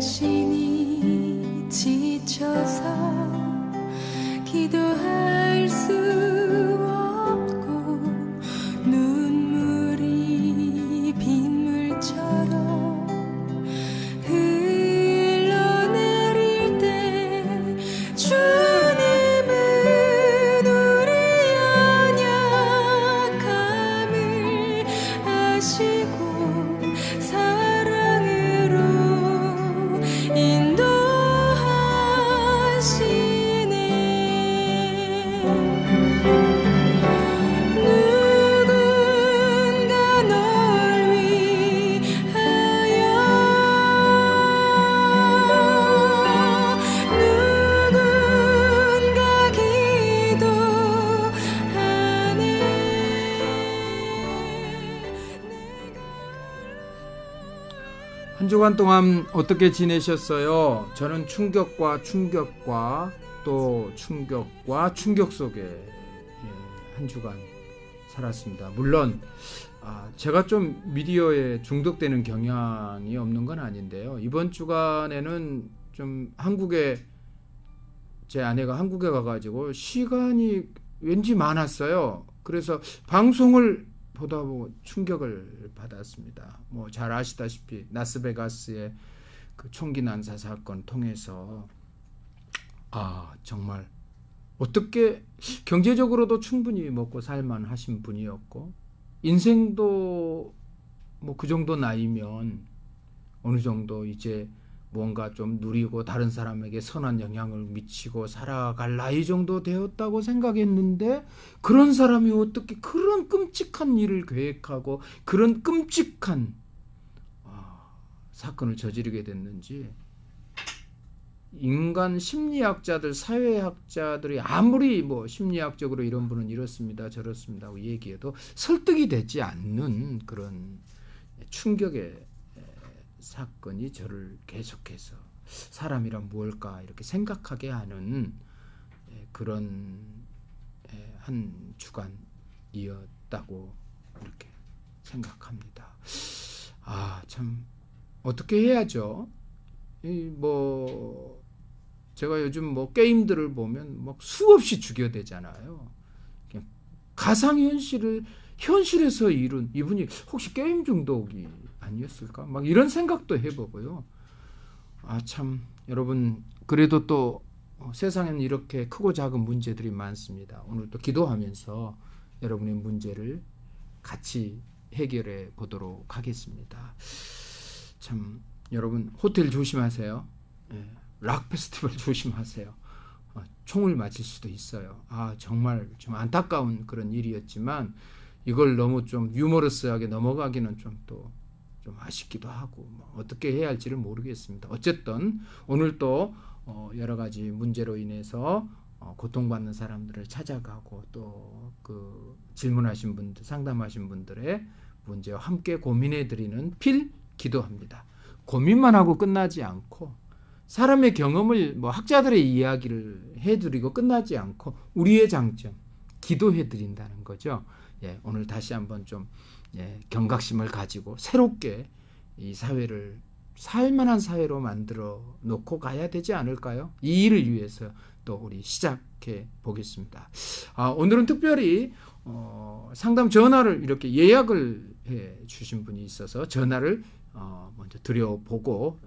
자신이 지쳐서 기도할 수 없고 눈물이 빗물처럼 흘러내릴 때 주님은 우리의 연약함을 아시고 사랑으로 인도하시네. 누군가 널 위하여 누군가 기도하네. 한 주간 동안 어떻게 지내셨어요? 저는 충격과 또 충격 속에 한 주간 살았습니다. 물론 제가 좀 미디어에 중독되는 경향이 없는 건 아닌데요. 이번 주간에는 좀 제 아내가 한국에 가가지고 시간이 왠지 많았어요. 그래서 방송을 보다 보고 충격을 받았습니다. 뭐 잘 아시다시피 라스베가스의 그 총기 난사 사건 통해서 정말 어떻게 경제적으로도 충분히 먹고 살만하신 분이었고 인생도 뭐 그 정도 나이면 어느 정도 이제 뭔가 좀 누리고 다른 사람에게 선한 영향을 미치고 살아갈 나이 정도 되었다고 생각했는데 그런 사람이 어떻게 그런 끔찍한 일을 계획하고 그런 끔찍한 사건을 저지르게 됐는지 인간 심리학자들, 사회학자들이 아무리 뭐 심리학적으로 이런 분은 이렇습니다, 저렇습니다 하고 얘기해도 설득이 되지 않는 그런 충격의 사건이 저를 계속해서 사람이란 무엇일까 이렇게 생각하게 하는 그런 한 주간이었다고 이렇게 생각합니다. 참 어떻게 해야죠? 뭐 제가 요즘 뭐 게임들을 보면 막 수없이 죽여대잖아요. 그냥 가상현실을 현실에서 이룬 이분이 혹시 게임 중독이 아니었을까? 막 이런 생각도 해보고요. 참 여러분 그래도 또 세상에는 이렇게 크고 작은 문제들이 많습니다. 오늘 또 기도하면서 여러분의 문제를 같이 해결해 보도록 하겠습니다. 참 여러분 호텔 조심하세요. 락 페스티벌 조심하세요. 총을 맞을 수도 있어요. 정말 좀 안타까운 그런 일이었지만 이걸 너무 좀 유머러스하게 넘어가기는 좀 아쉽기도 하고 어떻게 해야 할지를 모르겠습니다. 어쨌든 오늘 또 여러 가지 문제로 인해서 고통받는 사람들을 찾아가고 또 그 질문하신 분들, 상담하신 분들의 문제와 함께 고민해 드리는 기도합니다. 고민만 하고 끝나지 않고 사람의 경험을 학자들의 이야기를 해드리고 끝나지 않고 우리의 장점 기도해 드린다는 거죠. 오늘 다시 한번 좀 경각심을 가지고 새롭게 이 사회를 살만한 사회로 만들어 놓고 가야 되지 않을까요? 이 일을 위해서 또 우리 시작해 보겠습니다. 오늘은 특별히 상담 전화를 이렇게 예약을 해 주신 분이 있어서 전화를 먼저 드려보고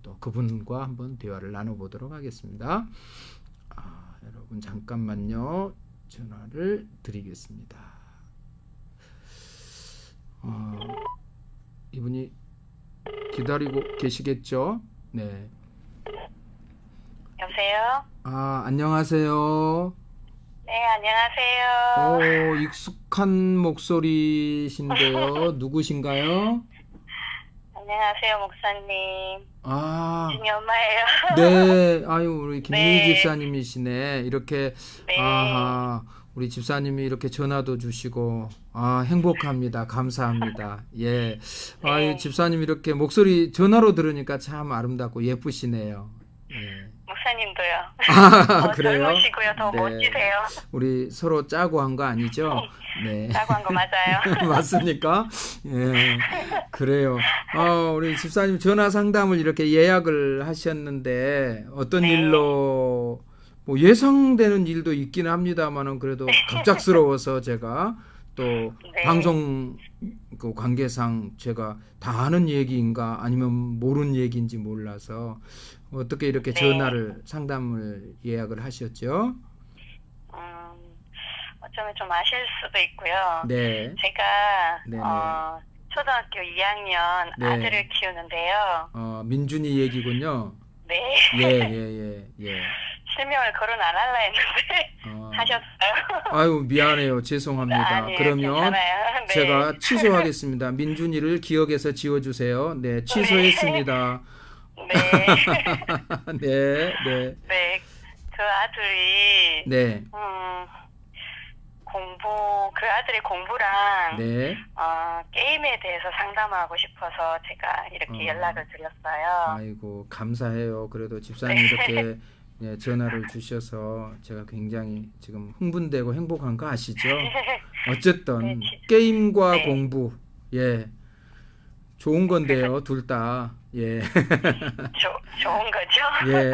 또 그분과 한번 대화를 나눠보도록 하겠습니다. 여러분 잠깐만요. 전화를 드리겠습니다. 이분이 기다리고 계시겠죠? 네. 여보세요? 안녕하세요. 네, 안녕하세요. 익숙한 목소리신데요. 누구신가요? 안녕하세요, 목사님. 김준희 엄마예요. 네, 우리 김민희 네. 집사님이시네. 이렇게, 네. 우리 집사님이 이렇게 전화도 주시고, 행복합니다. 감사합니다. 예. 네. 집사님 이렇게 목소리 전화로 들으니까 참 아름답고 예쁘시네요. 예. 목사님도요. 더 그래요? 젊으시고요. 더 네. 멋지세요. 우리 서로 짜고 한 거 아니죠? 네. 라고 한 거 맞아요. 맞습니까? 예. 그래요. 우리 집사님 전화 상담을 이렇게 예약을 하셨는데 어떤 네. 일로 뭐 예상되는 일도 있기는 합니다만은 그래도 갑작스러워서 제가 또 네. 방송 그 관계상 제가 다 아는 얘기인가 아니면 모르는 얘기인지 몰라서 어떻게 이렇게 네. 전화를 상담을 예약을 하셨죠? 어쩌면 좀 아실 수도 있고요. 네. 제가 네네. 초등학교 2학년 네. 아들을 키우는데요. 민준이 얘기군요. 네. 예. 실명을 거론 안 할라 했는데 하셨어요. 아유 미안해요. 죄송합니다. 아니에요, 그러면 괜찮아요. 네. 제가 취소하겠습니다. 민준이를 기억해서 지워주세요. 네, 취소했습니다. 네. 네. 네. 그 아들이 네. 그 아들의 공부랑 네. 게임에 대해서 상담하고 싶어서 제가 이렇게 연락을 드렸어요. 아이고 감사해요. 그래도 집사님 이렇게 네, 전화를 주셔서 제가 굉장히 지금 흥분되고 행복한 거 아시죠? 어쨌든 네, 게임과 네. 공부 예 좋은 건데요 둘 다 예. 좋은 거죠? 예.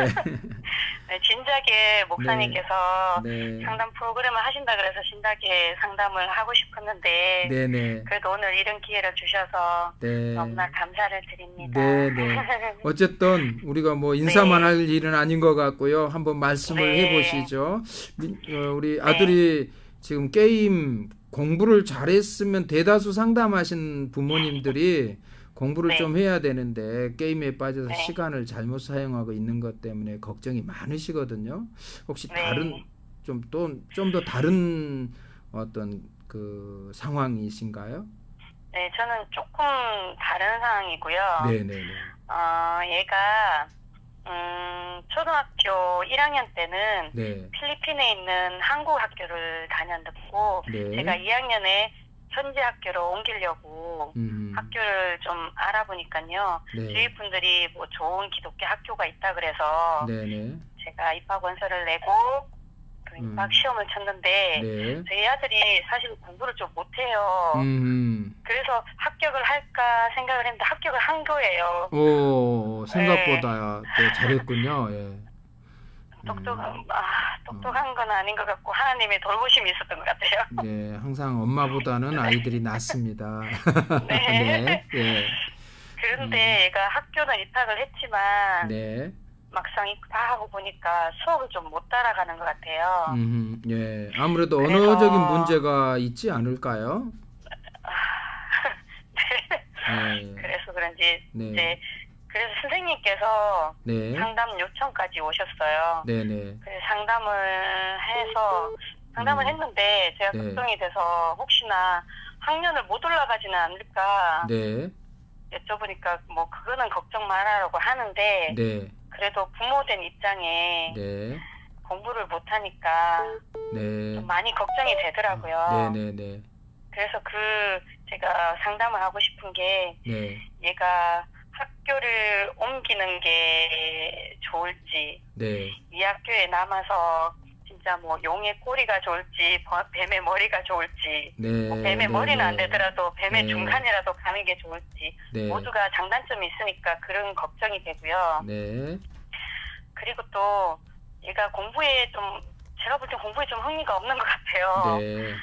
네, 진작에 목사님께서 네. 상담 프로그램을 하신다 그래서 진작에 상담을 하고 싶었는데 네네. 그래도 오늘 이런 기회를 주셔서 네. 너무나 감사를 드립니다. 네네. 어쨌든 우리가 뭐 인사만 네. 할 일은 아닌 것 같고요. 한번 말씀을 네. 해보시죠. 우리 아들이 지금 게임 공부를 잘했으면 대다수 상담하신 부모님들이 공부를 네. 좀 해야 되는데 게임에 빠져서 네. 시간을 잘못 사용하고 있는 것 때문에 걱정이 많으시거든요. 혹시 네. 다른 좀 더 다른 어떤 그 상황이신가요? 네, 저는 조금 다른 상황이고요. 네네네. 얘가 초등학교 1학년 때는 네. 필리핀에 있는 한국 학교를 다녔고 네. 제가 2학년에 현지 학교로 옮기려고 학교를 좀 알아보니까요. 네. 주위 분들이 뭐 좋은 기독교 학교가 있다 그래서 네네. 제가 입학 원서를 내고 그 입학 시험을 쳤는데 네. 저희 아들이 사실 공부를 좀 못해요. 그래서 합격을 할까 생각을 했는데 합격을 한 거예요. 오, 생각보다 또 잘했군요. 예. 똑똑한 건 아닌 것 같고 하나님의 돌보심이 있었던 것 같아요. 네, 항상 엄마보다는 아이들이 낫습니다. 네. 네. 예. 그런데 얘가 학교는 입학을 했지만 네. 막상 입학하고 보니까 수업을 좀 못 따라가는 것 같아요. 예. 아무래도 그래서- 언어적인 문제가 있지 않을까요? 네. 그래서 그런지 네. 이제 그래서 선생님께서 네. 상담 요청까지 오셨어요. 네네. 그래서 상담을 했는데 제가 네. 걱정이 돼서 혹시나 학년을 못 올라가지는 않을까 네. 여쭤보니까 뭐 그거는 걱정 말아라고 하는데 네. 그래도 부모된 입장에 네. 공부를 못하니까 네. 좀 많이 걱정이 되더라고요. 네네네. 그래서 제가 상담을 하고 싶은 게 네. 얘가 학교를 옮기는 게 좋을지 네. 이 학교에 남아서 진짜 뭐 용의 꼬리가 좋을지 뱀의 머리가 좋을지 네. 뭐 뱀의 머리는 안 되더라도 뱀의 네. 중간이라도 가는 게 좋을지 네. 모두가 장단점이 있으니까 그런 걱정이 되고요. 네. 그리고 또 얘가 제가 볼 때 공부에 좀 흥미가 없는 것 같아요. 네.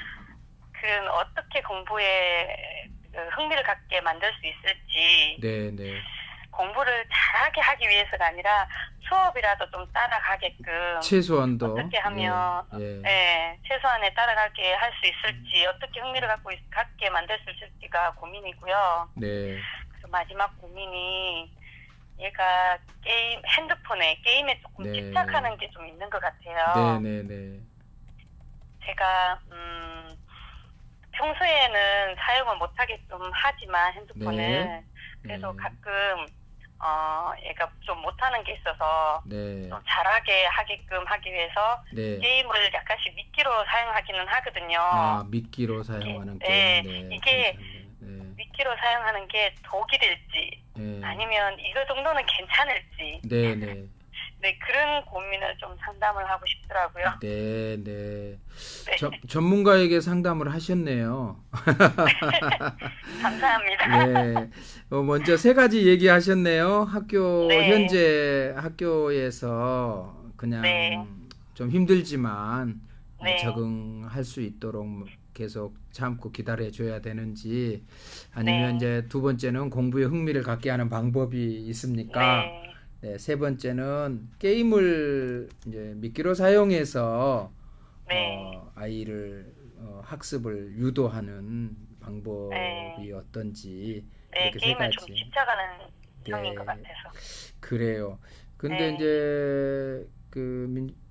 그런 어떻게 공부에 흥미를 갖게 만들 수 있을지 네. 네. 공부를 잘하게 하기 위해서가 아니라 수업이라도 좀 따라가게끔 최소한도 어떻게 하면 최소한에 따라가게 할 수 있을지 어떻게 흥미를 갖게 만들 수 있을지가 고민이고요. 네. 그래서 마지막 고민이 얘가 핸드폰에 게임에 조금 네. 집착하는 게 좀 있는 것 같아요. 네네네. 제가 평소에는 사용을 못하게끔 하지만 핸드폰을 네. 그래도 네. 가끔 얘가 좀 못하는 게 있어서 네. 좀 잘하게 하게끔 하기 위해서 네. 게임을 약간씩 미끼로 사용하기는 하거든요. 미끼로 사용하는 네. 게임. 이게 괜찮네. 네. 미끼로 사용하는 게 독이 될지 네. 아니면 이거 정도는 괜찮을지 네네. 네, 그런 고민을 좀 상담을 하고 싶더라고요. 네, 네. 네. 전문가에게 상담을 하셨네요. 감사합니다. 네. 먼저 세 가지 얘기하셨네요. 네. 현재 학교에서 그냥 네. 좀 힘들지만 네. 적응할 수 있도록 계속 참고 기다려 줘야 되는지, 아니면 네. 이제 두 번째는 공부에 흥미를 갖게 하는 방법이 있습니까? 네. 네, 세 번째는 게임을 이제 미끼로 사용해서 네. 아이를 학습을 유도하는 방법이 네. 어떤지, 네, 이렇게 세 게임에 좀 가지. 집착하는 성인 네, 것 같아서. 그래요. 근데 네.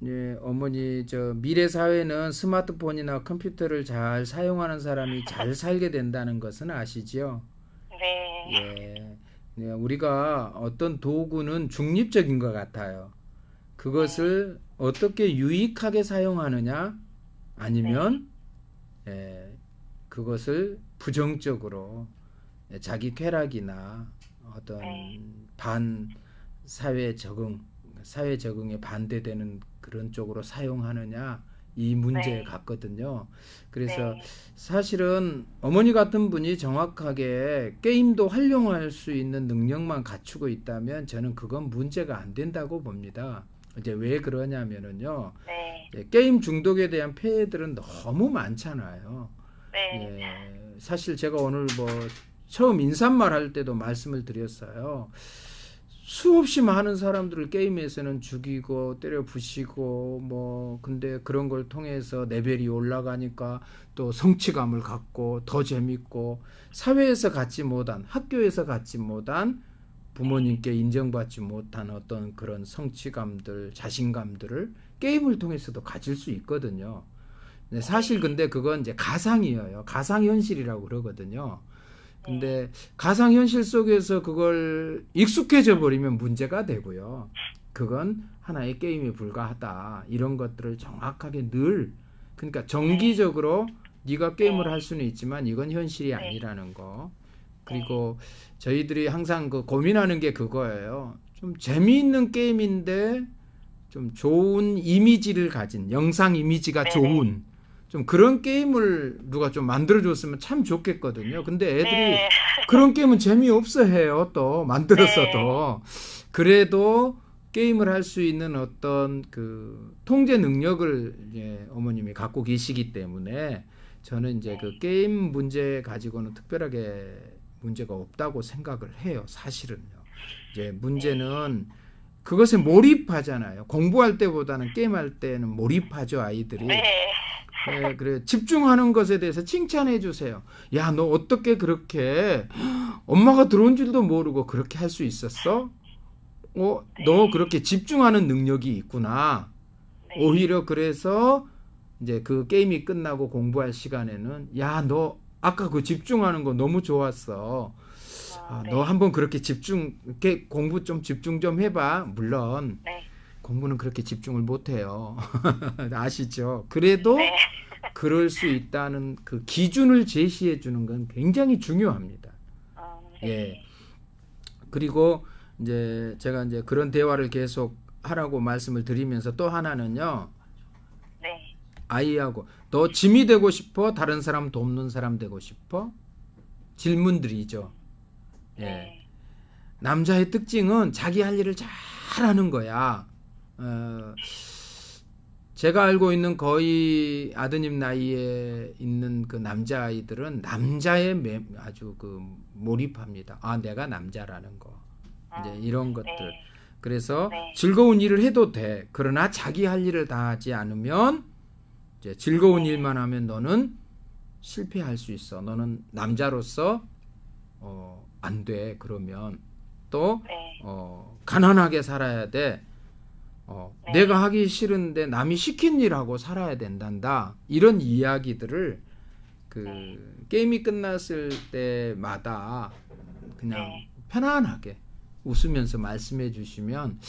이제 어머니, 미래 사회는 스마트폰이나 컴퓨터를 잘 사용하는 사람이 잘 살게 된다는 것은 아시죠? 네. 예. 네, 우리가 어떤 도구는 중립적인 것 같아요. 그것을 어떻게 유익하게 사용하느냐, 아니면 그것을 부정적으로 자기 쾌락이나 어떤 반 사회 적응에 반대되는 그런 쪽으로 사용하느냐, 이 문제 같거든요. 그래서 네. 사실은 어머니 같은 분이 정확하게 게임도 활용할 수 있는 능력만 갖추고 있다면 저는 그건 문제가 안 된다고 봅니다. 이제 왜 그러냐면은요, 네. 게임 중독에 대한 폐해들은 너무 많잖아요. 네. 사실 제가 오늘 처음 인사말 할 때도 말씀을 드렸어요. 수없이 많은 사람들을 게임에서는 죽이고 때려 부시고 근데 그런 걸 통해서 레벨이 올라가니까 또 성취감을 갖고 더 재밌고, 사회에서 갖지 못한, 학교에서 갖지 못한, 부모님께 인정받지 못한 어떤 그런 성취감들, 자신감들을 게임을 통해서도 가질 수 있거든요. 사실 근데 그건 이제 가상이에요. 가상현실이라고 그러거든요. 근데 가상현실 속에서 그걸 익숙해져 버리면 문제가 되고요. 그건 하나의 게임에 불과하다. 이런 것들을 정확하게 그러니까 정기적으로 네가 게임을 할 수는 있지만 이건 현실이 아니라는 거. 그리고 저희들이 항상 고민하는 게 그거예요. 좀 재미있는 게임인데 좀 좋은 이미지를 가진, 영상 이미지가 좋은 좀 그런 게임을 누가 좀 만들어줬으면 참 좋겠거든요. 근데 애들이 그런 게임은 재미없어 해요. 또 만들었어도. 그래도 게임을 할 수 있는 어떤 그 통제 능력을 이제 어머님이 갖고 계시기 때문에 저는 이제 그 게임 문제 가지고는 특별하게 문제가 없다고 생각을 해요. 사실은요. 이제 문제는 그것에 몰입하잖아요. 공부할 때보다는 게임할 때는 몰입하죠, 아이들이. 네, 그래. 집중하는 것에 대해서 칭찬해 주세요. 야, 너 어떻게 그렇게 엄마가 들어온 줄도 모르고 그렇게 할 수 있었어? 너 그렇게 집중하는 능력이 있구나. 오히려 그래서 이제 그 게임이 끝나고 공부할 시간에는 야, 너 아까 그 집중하는 거 너무 좋았어. 너 한번 그렇게 공부 좀 집중 좀 해봐. 물론 공부는 그렇게 집중을 못해요. 아시죠? 그래도 그럴 수 있다는 그 기준을 제시해 주는 건 굉장히 중요합니다. 예. 그리고 이제 제가 이제 그런 대화를 계속 하라고 말씀을 드리면서 또 하나는요. 아이하고 너 짐이 되고 싶어? 다른 사람 돕는 사람 되고 싶어? 질문들이죠. 예. 남자의 특징은 자기 할 일을 잘하는 거야. 제가 알고 있는 거의 아드님 나이에 있는 그 남자아이들은 남자에 아주 그 몰입합니다. 아, 내가 남자라는 거. 이제 이런 것들. 그래서 즐거운 일을 해도 돼. 그러나 자기 할 일을 다 하지 않으면 이제 즐거운 일만 하면 너는 실패할 수 있어. 너는 남자로서 안 돼. 그러면 또 가난하게 살아야 돼. 내가 하기 싫은데 남이 시킨 일하고 살아야 된단다. 이런 이야기들을 그 게임이 끝났을 때마다 그냥 편안하게 웃으면서 말씀해 주시면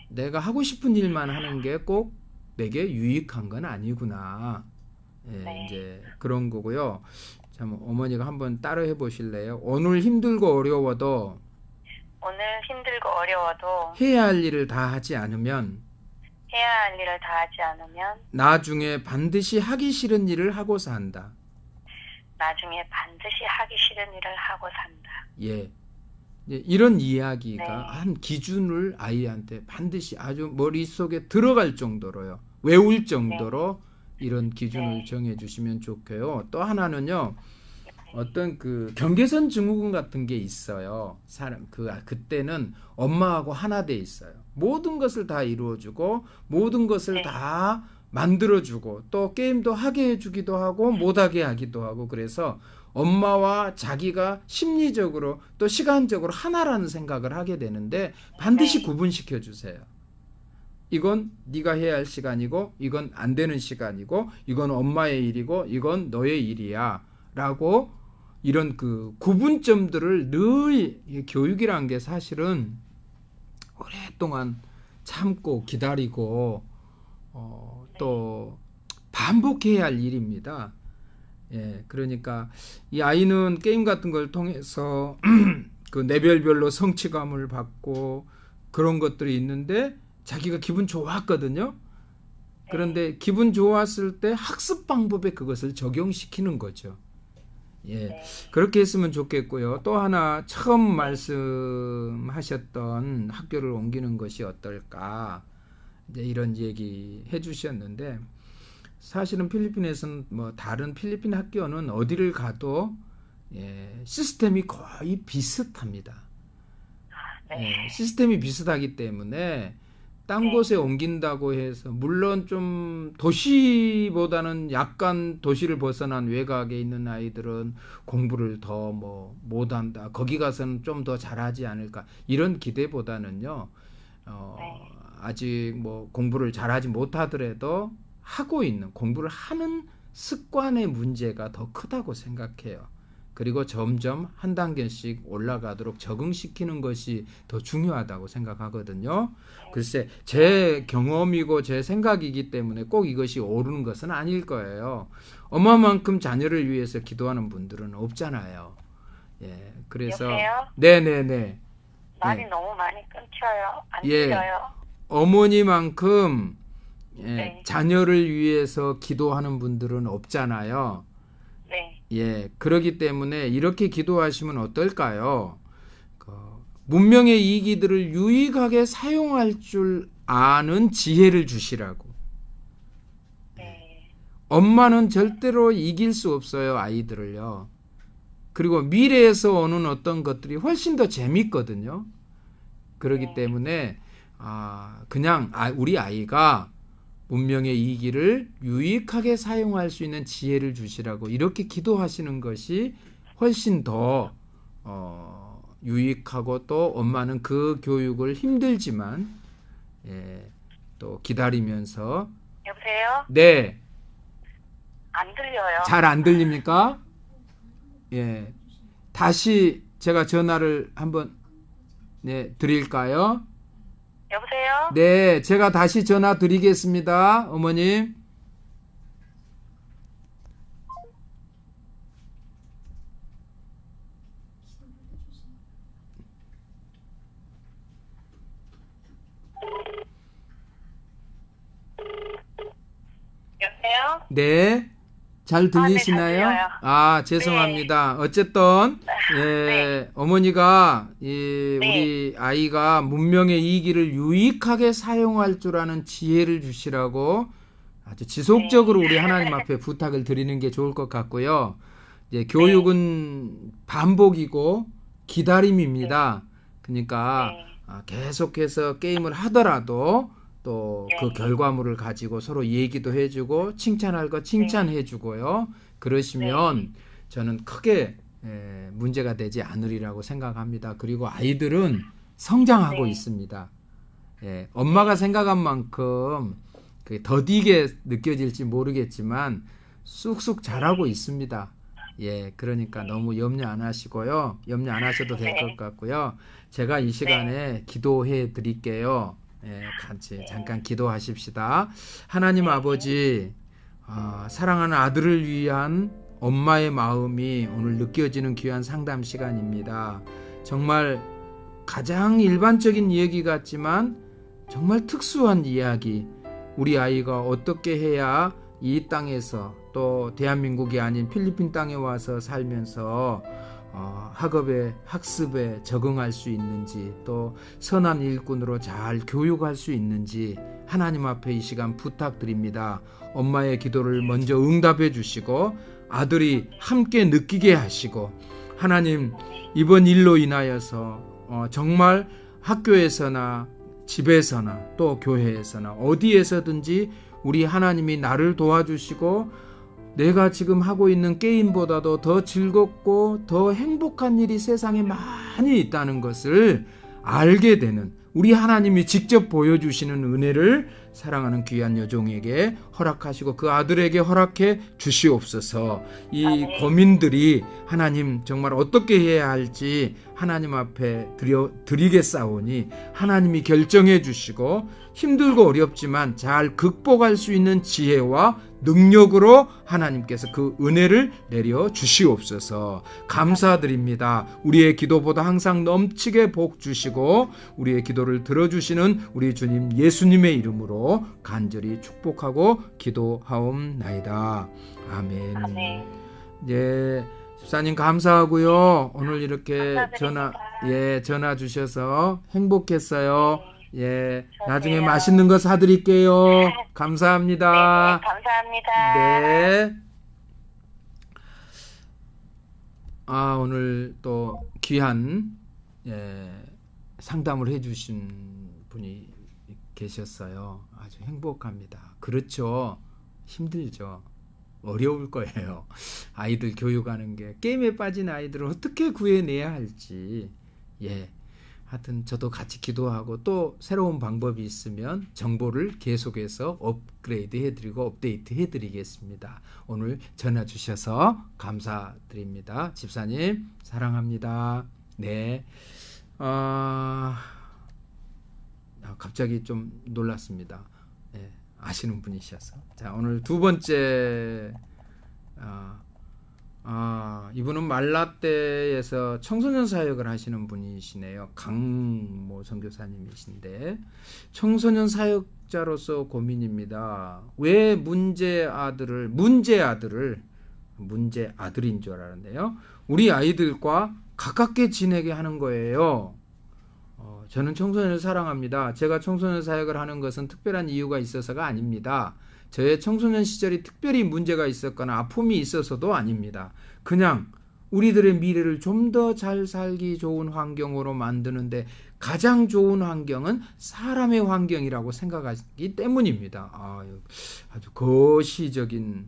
내가 하고 싶은 일만 하는 게 꼭 내게 유익한 건 아니구나. 이제 그런 거고요. 참 어머니가 한번 따라 해보실래요? 오늘 힘들고 어려워도 오늘 힘들고 어려워도 해야 할 일을 다 하지 않으면 해야 할 일을 다 하지 않으면 나중에 반드시 하기 싫은 일을 하고 산다. 나중에 반드시 하기 싫은 일을 하고 산다. 예. 이런 이야기가 네. 한 기준을 아이한테 반드시 아주 머릿속에 들어갈 정도로요. 외울 정도로 이런 기준을 네. 정해 주시면 좋고요. 또 하나는요. 어떤 그 경계선 증후군 같은 게 있어요. 사람 그때는 엄마하고 하나 돼 있어요. 모든 것을 다 이루어 주고 모든 것을 네. 다 만들어 주고 또 게임도 하게 해 주기도 하고 못 하게 하기도 하고 그래서 엄마와 자기가 심리적으로 또 시간적으로 하나라는 생각을 하게 되는데 반드시 네. 구분시켜 주세요. 이건 네가 해야 할 시간이고 이건 안 되는 시간이고 이건 엄마의 일이고 이건 너의 일이야 라고 이런 그 구분점들을 늘 교육이라는 게 사실은 오랫동안 참고 기다리고 또 반복해야 할 일입니다. 예, 그러니까 이 아이는 게임 같은 걸 통해서 그 레벨별로 성취감을 받고 그런 것들이 있는데 자기가 기분 좋았거든요. 그런데 기분 좋았을 때 학습 방법에 그것을 적용시키는 거죠. 예, 네. 그렇게 했으면 좋겠고요. 또 하나 처음 말씀하셨던 학교를 옮기는 것이 어떨까 이제 이런 얘기 해주셨는데 사실은 필리핀에서는 뭐 다른 필리핀 학교는 어디를 가도 시스템이 거의 비슷합니다. 네. 시스템이 비슷하기 때문에 딴 곳에 옮긴다고 해서 물론 좀 도시보다는 약간 도시를 벗어난 외곽에 있는 아이들은 공부를 더 뭐 못한다. 거기 가서는 좀 더 잘하지 않을까 이런 기대보다는요. 아직 뭐 공부를 잘하지 못하더라도 하고 있는 공부를 하는 습관의 문제가 더 크다고 생각해요. 그리고 점점 한 단계씩 올라가도록 적응시키는 것이 더 중요하다고 생각하거든요. 글쎄 제 경험이고 제 생각이기 때문에 꼭 이것이 옳은 것은 아닐 거예요. 엄마만큼 자녀를 위해서 기도하는 분들은 없잖아요. 예, 그래서 여보세요? 네네네. 말이 예. 너무 많이 끊겨요. 안 예. 들려요. 어머니만큼 네. 자녀를 위해서 기도하는 분들은 없잖아요. 네. 예, 그러기 때문에 이렇게 기도하시면 어떨까요? 문명의 이기들을 유익하게 사용할 줄 아는 지혜를 주시라고. 네. 엄마는 절대로 이길 수 없어요, 아이들을요. 그리고 미래에서 오는 어떤 것들이 훨씬 더 재밌거든요. 그렇기 때문에 그냥 우리 아이가 문명의 이기를 유익하게 사용할 수 있는 지혜를 주시라고 이렇게 기도하시는 것이 훨씬 더 유익하고 또 엄마는 그 교육을 힘들지만 또 기다리면서 여보세요? 네, 안 들려요. 잘 안 들립니까? 예, 다시 제가 전화를 한번 드릴까요? 여보세요? 네, 제가 다시 전화 드리겠습니다, 어머님. 여보세요? 네, 잘 들리시나요? 네, 잘 들려요. 죄송합니다. 어쨌든 네. 어머니가 우리 아이가 문명의 이기를 유익하게 사용할 줄 아는 지혜를 주시라고 아주 지속적으로 우리 하나님 앞에 부탁을 드리는 게 좋을 것 같고요. 이제 교육은 반복이고 기다림입니다. 그러니까 계속해서 게임을 하더라도 또 그 결과물을 가지고 서로 얘기도 해주고 칭찬할 거 칭찬해주고요. 그러시면 저는 크게 문제가 되지 않으리라고 생각합니다. 그리고 아이들은 성장하고 있습니다. 엄마가 생각한 만큼 더디게 느껴질지 모르겠지만 쑥쑥 잘하고 있습니다. 그러니까 너무 염려 안 하시고요. 염려 안 하셔도 될 것 같고요. 제가 이 시간에 기도해 드릴게요. 같이 잠깐 기도하십시다. 하나님 아버지, 사랑하는 아들을 위한 엄마의 마음이 오늘 느껴지는 귀한 상담 시간입니다. 정말 가장 일반적인 얘기 같지만 정말 특수한 이야기. 우리 아이가 어떻게 해야 이 땅에서 또 대한민국이 아닌 필리핀 땅에 와서 살면서 학업에 학습에 적응할 수 있는지, 또 선한 일꾼으로 잘 교육할 수 있는지 하나님 앞에 이 시간 부탁드립니다. 엄마의 기도를 먼저 응답해 주시고 아들이 함께 느끼게 하시고, 하나님 이번 일로 인하여서 정말 학교에서나 집에서나 또 교회에서나 어디에서든지 우리 하나님이 나를 도와주시고 내가 지금 하고 있는 게임보다도 더 즐겁고 더 행복한 일이 세상에 많이 있다는 것을 알게 되는, 우리 하나님이 직접 보여주시는 은혜를 사랑하는 귀한 여종에게 허락하시고 그 아들에게 허락해 주시옵소서. 이 고민들이 하나님 정말 어떻게 해야 할지 하나님 앞에 드리겠사오니 하나님이 결정해 주시고 힘들고 어렵지만 잘 극복할 수 있는 지혜와 능력으로 하나님께서 그 은혜를 내려 주시옵소서. 감사드립니다. 우리의 기도보다 항상 넘치게 복 주시고 우리의 기도를 들어주시는 우리 주님 예수님의 이름으로 간절히 축복하고 기도하옵나이다. 아멘. 아멘. 예, 집사님 감사하고요. 오늘 이렇게 감사드립니다. 전화 주셔서 행복했어요. 예, 저도요. 나중에 맛있는 거 사드릴게요. 감사합니다. 네, 감사합니다. 네. 오늘 또 귀한 상담을 해주신 분이 계셨어요. 아주 행복합니다. 그렇죠. 힘들죠. 어려울 거예요. 아이들 교육하는 게, 게임에 빠진 아이들을 어떻게 구해내야 할지. 하여튼 저도 같이 기도하고 또 새로운 방법이 있으면 정보를 계속해서 업그레이드 해드리고 업데이트 해드리겠습니다. 오늘 전화 주셔서 감사드립니다. 집사님 사랑합니다. 네. 갑자기 좀 놀랐습니다. 아시는 분이셔서. 자, 오늘 두 번째 이분은 말라떼에서 청소년 사역을 하시는 분이시네요. 강모 선교사님이신데 청소년 사역자로서 고민입니다. 왜 문제 아들인 줄 알았는데요. 우리 아이들과 가깝게 지내게 하는 거예요. 저는 청소년을 사랑합니다. 제가 청소년 사역을 하는 것은 특별한 이유가 있어서가 아닙니다. 저의 청소년 시절이 특별히 문제가 있었거나 아픔이 있어서도 아닙니다. 그냥 우리들의 미래를 좀 더 잘 살기 좋은 환경으로 만드는데 가장 좋은 환경은 사람의 환경이라고 생각하기 때문입니다. 아주 거시적인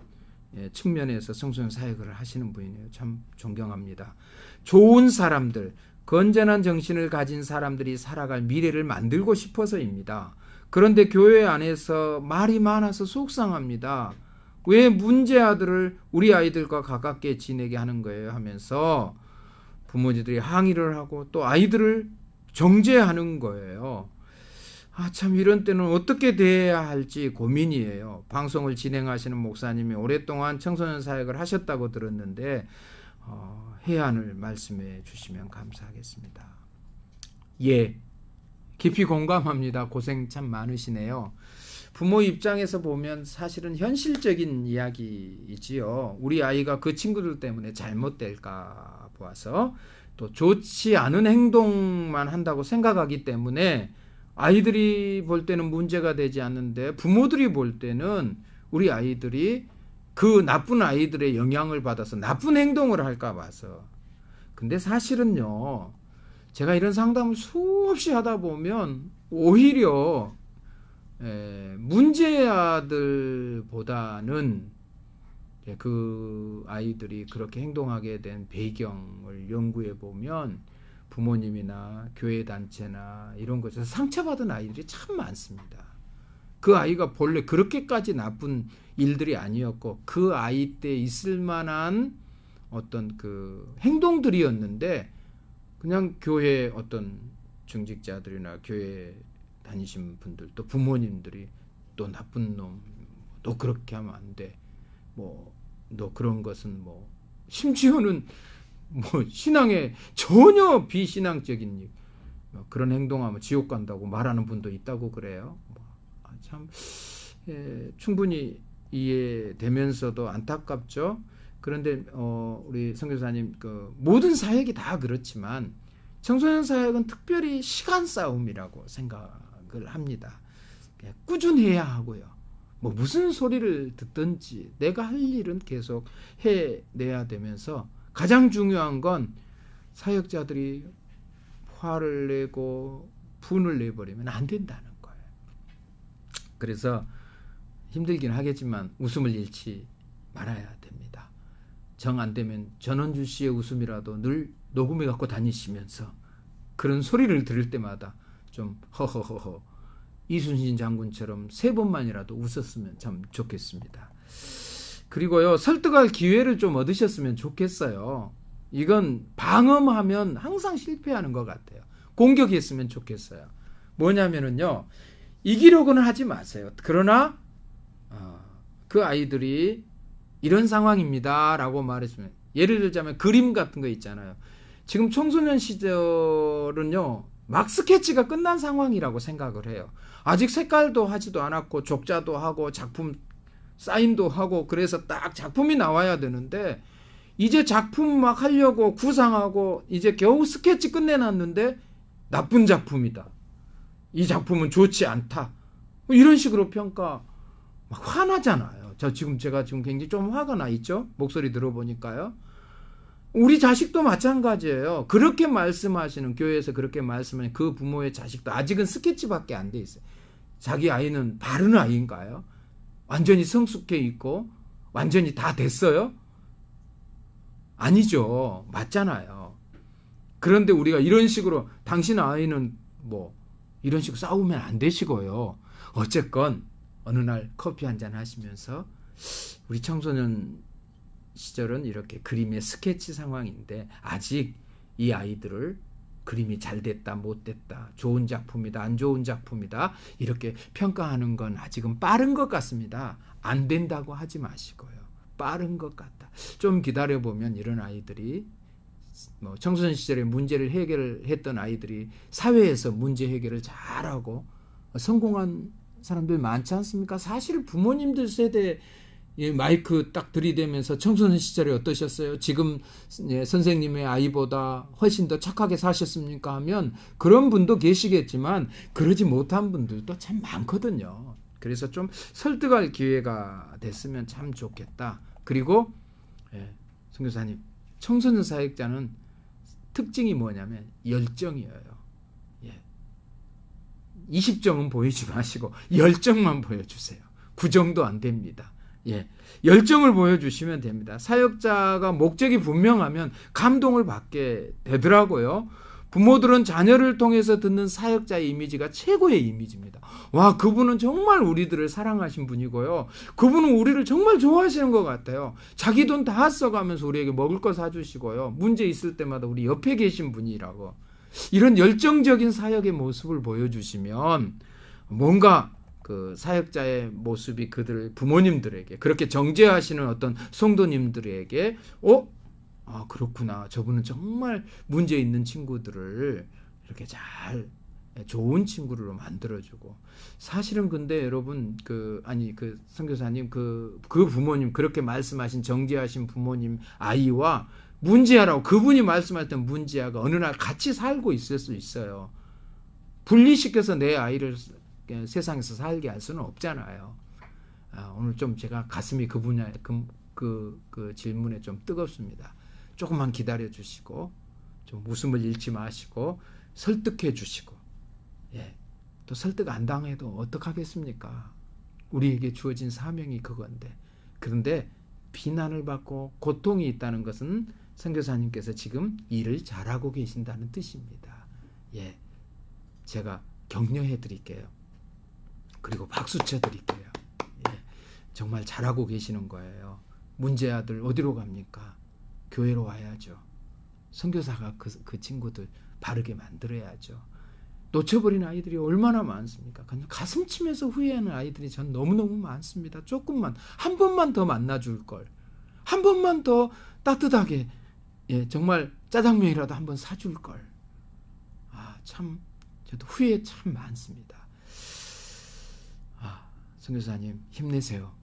측면에서 청소년 사역을 하시는 분이네요. 참 존경합니다. 좋은 사람들, 건전한 정신을 가진 사람들이 살아갈 미래를 만들고 싶어서입니다. 그런데 교회 안에서 말이 많아서 속상합니다. 왜 문제 아들을 우리 아이들과 가깝게 지내게 하는 거예요 하면서 부모님들이 항의를 하고 또 아이들을 정죄하는 거예요. 참 이런 때는 어떻게 대해야 할지 고민이에요. 방송을 진행하시는 목사님이 오랫동안 청소년 사역을 하셨다고 들었는데 해안을 말씀해 주시면 감사하겠습니다. 깊이 공감합니다. 고생 참 많으시네요. 부모 입장에서 보면 사실은 현실적인 이야기이지요. 우리 아이가 그 친구들 때문에 잘못될까 보아서 또 좋지 않은 행동만 한다고 생각하기 때문에 아이들이 볼 때는 문제가 되지 않는데 부모들이 볼 때는 우리 아이들이 그 나쁜 아이들의 영향을 받아서 나쁜 행동을 할까 봐서. 근데 사실은요, 제가 이런 상담을 수없이 하다 보면 오히려 문제 아들보다는 그 아이들이 그렇게 행동하게 된 배경을 연구해 보면 부모님이나 교회 단체나 이런 곳에서 상처받은 아이들이 참 많습니다. 그 아이가 본래 그렇게까지 나쁜 일들이 아니었고 그 아이 때 있을 만한 어떤 그 행동들이었는데 그냥 교회 어떤 중직자들이나 교회 다니신 분들 또 부모님들이 또 나쁜 놈, 너 그렇게 하면 안 돼. 너 그런 것은 심지어는 신앙에 전혀 비신앙적인 그런 행동하면 지옥 간다고 말하는 분도 있다고 그래요. 참 충분히 이해되면서도 안타깝죠. 그런데 우리 선교사님 모든 사역이 다 그렇지만 청소년 사역은 특별히 시간 싸움이라고 생각을 합니다. 꾸준해야 하고요. 뭐 무슨 소리를 듣든지 내가 할 일은 계속 해내야 되면서 가장 중요한 건 사역자들이 화를 내고 분을 내버리면 안 된다는 거예요. 그래서 힘들긴 하겠지만 웃음을 잃지 말아야 됩니다. 정 안 되면 전원주 씨의 웃음이라도 늘 녹음해 갖고 다니시면서 그런 소리를 들을 때마다 좀 허허허허 이순신 장군처럼 3번만이라도 웃었으면 참 좋겠습니다. 그리고요, 설득할 기회를 좀 얻으셨으면 좋겠어요. 이건 방어하면 항상 실패하는 것 같아요. 공격했으면 좋겠어요. 뭐냐면은요, 이기려고는 하지 마세요. 그러나 그 아이들이 이런 상황입니다 라고 말했으면, 예를 들자면 그림 같은 거 있잖아요. 지금 청소년 시절은요, 막 스케치가 끝난 상황이라고 생각을 해요. 아직 색깔도 하지도 않았고 족자도 하고 작품 사인도 하고 그래서 딱 작품이 나와야 되는데, 이제 작품 막 하려고 구상하고 이제 겨우 스케치 끝내놨는데 나쁜 작품이다, 이 작품은 좋지 않다, 이런 식으로 평가, 막 화나잖아요. 제가 지금 굉장히 좀 화가 나 있죠, 목소리 들어보니까요. 우리 자식도 마찬가지예요. 그렇게 말씀하시는, 교회에서 그렇게 말씀하는 그 부모의 자식도 아직은 스케치밖에 안 돼 있어요. 자기 아이는 바른 아이인가요? 완전히 성숙해 있고 완전히 다 됐어요? 아니죠. 맞잖아요. 그런데 우리가 이런 식으로 당신 아이는 뭐 이런 식으로 싸우면 안 되시고요. 어쨌건 어느 날 커피 한잔 하시면서 우리 청소년 시절은 이렇게 그림의 스케치 상황인데 아직 이 아이들을 그림이 잘 됐다 못 됐다, 좋은 작품이다 안 좋은 작품이다 이렇게 평가하는 건 아직은 빠른 것 같습니다. 안 된다고 하지 마시고요. 빠른 것 같다. 좀 기다려보면 이런 아이들이 뭐 청소년 시절에 문제를 해결했던 아이들이 사회에서 문제 해결을 잘하고 성공한 사람들 많지 않습니까? 사실 부모님들 세대 마이크 딱 들이대면서 청소년 시절에 어떠셨어요? 지금 선생님의 아이보다 훨씬 더 착하게 사셨습니까? 하면 그런 분도 계시겠지만 그러지 못한 분들도 참 많거든요. 그래서 좀 설득할 기회가 됐으면 참 좋겠다. 그리고 선교사님, 청소년 사역자는 특징이 뭐냐면 열정이에요. 20정은 보이지 마시고 열정만 보여주세요. 구정도 안 됩니다. 열정을 보여주시면 됩니다. 사역자가 목적이 분명하면 감동을 받게 되더라고요. 부모들은 자녀를 통해서 듣는 사역자의 이미지가 최고의 이미지입니다. 와, 그분은 정말 우리들을 사랑하신 분이고요. 그분은 우리를 정말 좋아하시는 것 같아요. 자기 돈 다 써가면서 우리에게 먹을 거 사주시고요. 문제 있을 때마다 우리 옆에 계신 분이라고. 이런 열정적인 사역의 모습을 보여주시면 뭔가 그 사역자의 모습이 그들 부모님들에게, 그렇게 정죄하시는 어떤 성도님들에게 그렇구나, 저분은 정말 문제 있는 친구들을 이렇게 잘 좋은 친구로 만들어주고. 사실은 근데 여러분 그 선교사님 그 부모님, 그렇게 말씀하신 정죄하신 부모님 아이와 문제아라고 그분이 말씀하셨던 문제아가 어느 날 같이 살고 있을 수 있어요. 분리시켜서 내 아이를 세상에서 살게 할 수는 없잖아요. 오늘 좀 제가 가슴이 그 분야 그 질문에 좀 뜨겁습니다. 조금만 기다려 주시고 좀 웃음을 잃지 마시고 설득해 주시고, 또 설득 안 당해도 어떡하겠습니까? 우리에게 주어진 사명이 그건데. 그런데 비난을 받고 고통이 있다는 것은 선교사님께서 지금 일을 잘하고 계신다는 뜻입니다. 제가 격려해 드릴게요. 그리고 박수 쳐 드릴게요. 정말 잘하고 계시는 거예요. 문제 아들 어디로 갑니까? 교회로 와야죠. 선교사가 그 친구들 바르게 만들어야죠. 놓쳐버린 아이들이 얼마나 많습니까? 그냥 가슴 치면서 후회하는 아이들이 전 너무너무 많습니다. 조금만, 한 번만 더 만나줄 걸, 한 번만 더 따뜻하게, 정말 짜장면이라도 한 번 사줄 걸. 참 저도 후회 참 많습니다. 선교사님 힘내세요.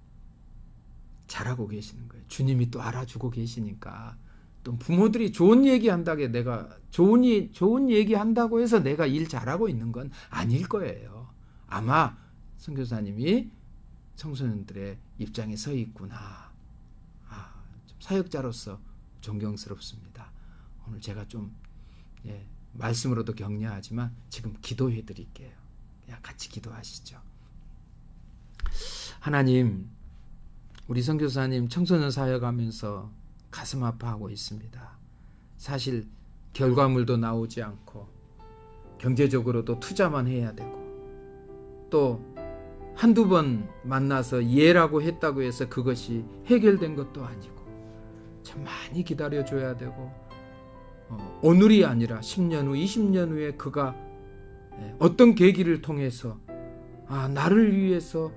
잘하고 계시는 거예요. 주님이 또 알아주고 계시니까. 또 부모들이 좋은 얘기 한다고 내가 좋은 얘기 한다고 해서 내가 일 잘하고 있는 건 아닐 거예요. 아마 선교사님이 청소년들의 입장에 서 있구나. 좀 사역자로서 존경스럽습니다. 오늘 제가 좀 말씀으로도 격려하지만 지금 기도해 드릴게요. 그냥 같이 기도하시죠. 하나님, 우리 선교사님 청소년 사역하면서 가슴 아파하고 있습니다. 사실 결과물도 나오지 않고 경제적으로도 투자만 해야 되고 또 한두 번 만나서 이해라고 했다고 해서 그것이 해결된 것도 아니고 참 많이 기다려줘야 되고 오늘이 아니라 10년 후 20년 후에 그가 어떤 계기를 통해서 나를 위해서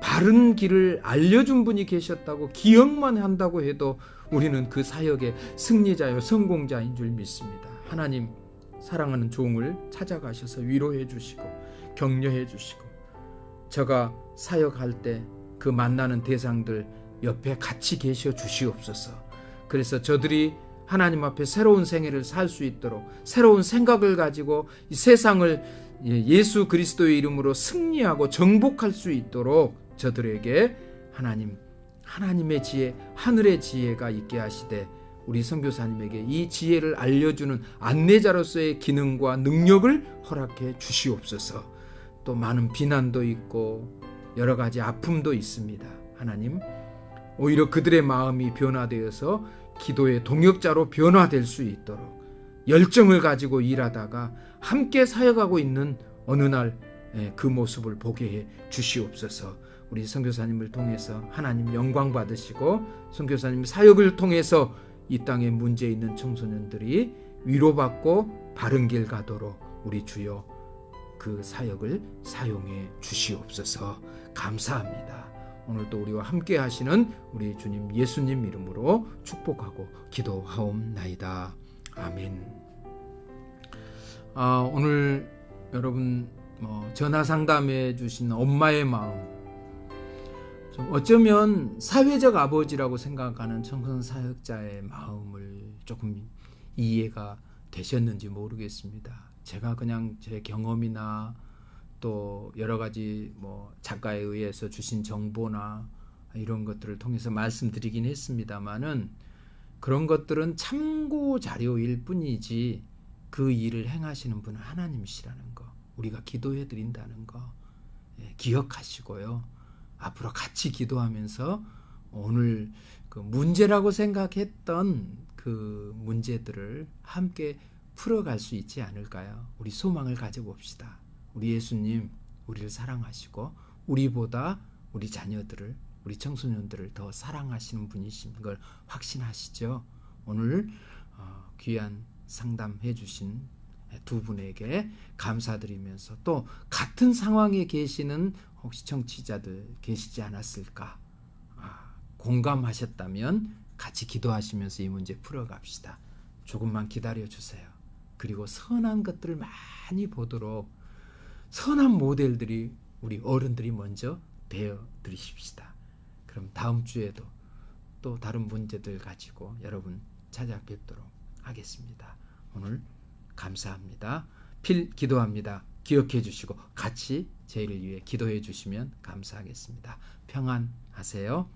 바른 길을 알려준 분이 계셨다고 기억만 한다고 해도 우리는 그 사역의 승리자요 성공자인 줄 믿습니다. 하나님, 사랑하는 종을 찾아가셔서 위로해 주시고 격려해 주시고 저가 사역할 때 그 만나는 대상들 옆에 같이 계셔 주시옵소서. 그래서 저들이 하나님 앞에 새로운 생애를 살 수 있도록 새로운 생각을 가지고 이 세상을 예수 그리스도의 이름으로 승리하고 정복할 수 있도록 저들에게 하나님의 지혜, 하늘의 지혜가 있게 하시되 우리 선교사님에게 이 지혜를 알려주는 안내자로서의 기능과 능력을 허락해 주시옵소서. 또 많은 비난도 있고 여러 가지 아픔도 있습니다. 하나님, 오히려 그들의 마음이 변화되어서 기도의 동역자로 변화될 수 있도록 열정을 가지고 일하다가 함께 사역하고 있는 어느 날 그 모습을 보게 해 주시옵소서. 우리 선교사님을 통해서 하나님 영광 받으시고 선교사님 사역을 통해서 이 땅에 문제 있는 청소년들이 위로받고 바른 길 가도록 우리 주여 그 사역을 사용해 주시옵소서. 감사합니다. 오늘도 우리와 함께 하시는 우리 주님 예수님 이름으로 축복하고 기도하옵나이다. 아멘. 오늘 여러분 전화 상담해 주신 엄마의 마음, 좀 어쩌면 사회적 아버지라고 생각하는 청소년 사역자의 마음을 조금 이해가 되셨는지 모르겠습니다. 제가 그냥 제 경험이나 또 여러 가지 작가에 의해서 주신 정보나 이런 것들을 통해서 말씀드리긴 했습니다만은 그런 것들은 참고 자료일 뿐이지 그 일을 행하시는 분은 하나님이시라는 거, 우리가 기도해 드린다는 거 기억하시고요. 앞으로 같이 기도하면서 오늘 그 문제라고 생각했던 그 문제들을 함께 풀어갈 수 있지 않을까요? 우리 소망을 가져봅시다. 우리 예수님 우리를 사랑하시고 우리보다 우리 자녀들을, 우리 청소년들을 더 사랑하시는 분이신 걸 확신하시죠? 오늘 귀한 상담해 주신 두 분에게 감사드리면서 또 같은 상황에 계시는 혹시 청취자들 계시지 않았을까? 공감하셨다면 같이 기도하시면서 이 문제 풀어갑시다. 조금만 기다려주세요. 그리고 선한 것들을 많이 보도록 선한 모델들이 우리 어른들이 먼저 되어드리십시다. 그럼 다음 주에도 또 다른 문제들 가지고 여러분 찾아뵙도록 하겠습니다. 오늘 감사합니다. 기도합니다. 기억해 주시고 같이 저희를 위해 기도해 주시면 감사하겠습니다. 평안하세요.